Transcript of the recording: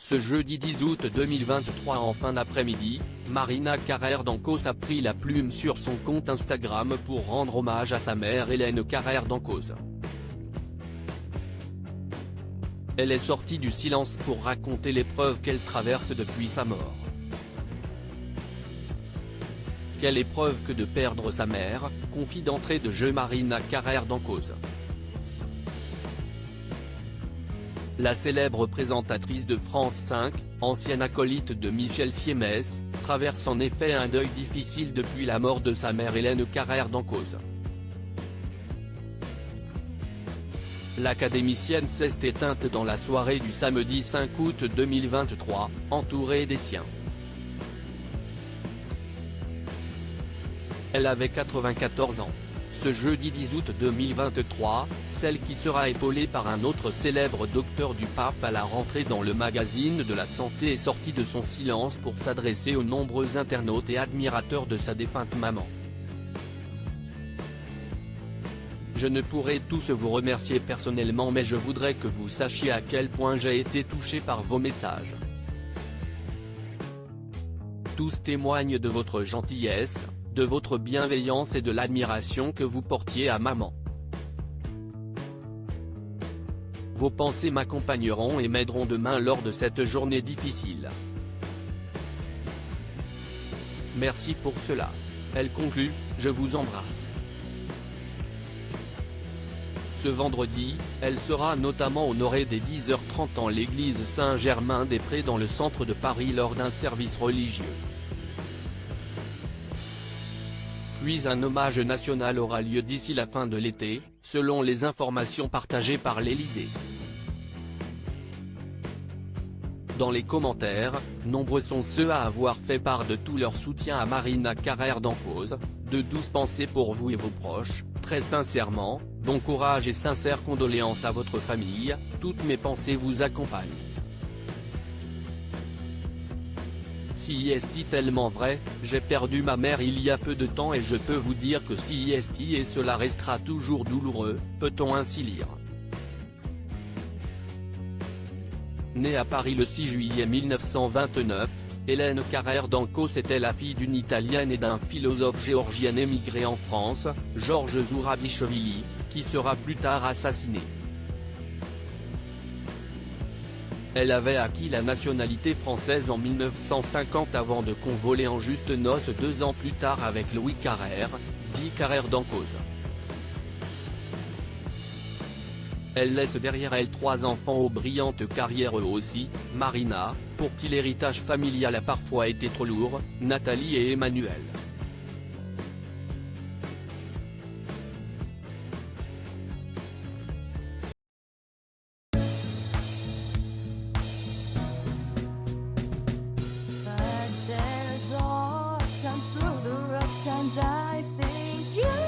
Ce jeudi 10 août 2023 en fin d'après-midi, Marina Carrère d'Encausse a pris la plume sur son compte Instagram pour rendre hommage à sa mère Hélène Carrère d'Encausse. Elle est sortie du silence pour raconter l'épreuve qu'elle traverse depuis sa mort. Quelle épreuve que de perdre sa mère, confie d'entrée de jeu Marina Carrère d'Encausse. La célèbre présentatrice de France 5, ancienne acolyte de Michel Siemès, traverse en effet un deuil difficile depuis la mort de sa mère Hélène Carrère d'Encausse. L'académicienne s'est éteinte dans la soirée du samedi 5 août 2023, entourée des siens. Elle avait 94 ans. Ce jeudi 10 août 2023, celle qui sera épaulée par un autre célèbre docteur du PAF à la rentrée dans le magazine de la santé est sortie de son silence pour s'adresser aux nombreux internautes et admirateurs de sa défunte maman. Je ne pourrai tous vous remercier personnellement, mais je voudrais que vous sachiez à quel point j'ai été touché par vos messages. Tous témoignent de votre gentillesse, de votre bienveillance et de l'admiration que vous portiez à maman. Vos pensées m'accompagneront et m'aideront demain lors de cette journée difficile. Merci pour cela. Elle conclut, je vous embrasse. Ce vendredi, elle sera notamment honorée dès 10h30 en l'église Saint-Germain-des-Prés dans le centre de Paris lors d'un service religieux. Puis un hommage national aura lieu d'ici la fin de l'été, selon les informations partagées par l'Élysée. Dans les commentaires, nombreux sont ceux à avoir fait part de tout leur soutien à Marina Carrère d'Encausse, de douces pensées pour vous et vos proches, très sincèrement, bon courage et sincères condoléances à votre famille, toutes mes pensées vous accompagnent. Si est tellement vrai, j'ai perdu ma mère il y a peu de temps et je peux vous dire que si est et cela restera toujours douloureux, peut-on ainsi lire. Née à Paris le 6 juillet 1929, Hélène Carrère d'Encausse était la fille d'une Italienne et d'un philosophe géorgien émigré en France, Georges Zourabichvili, qui sera plus tard assassiné. Elle avait acquis la nationalité française en 1950 avant de convoler en juste noces 2 ans plus tard avec Louis Carrère, dit Carrère d'Encausse. Elle laisse derrière elle 3 enfants aux brillantes carrières eux aussi, Marina, pour qui l'héritage familial a parfois été trop lourd, Nathalie et Emmanuel. Through the rough times I think you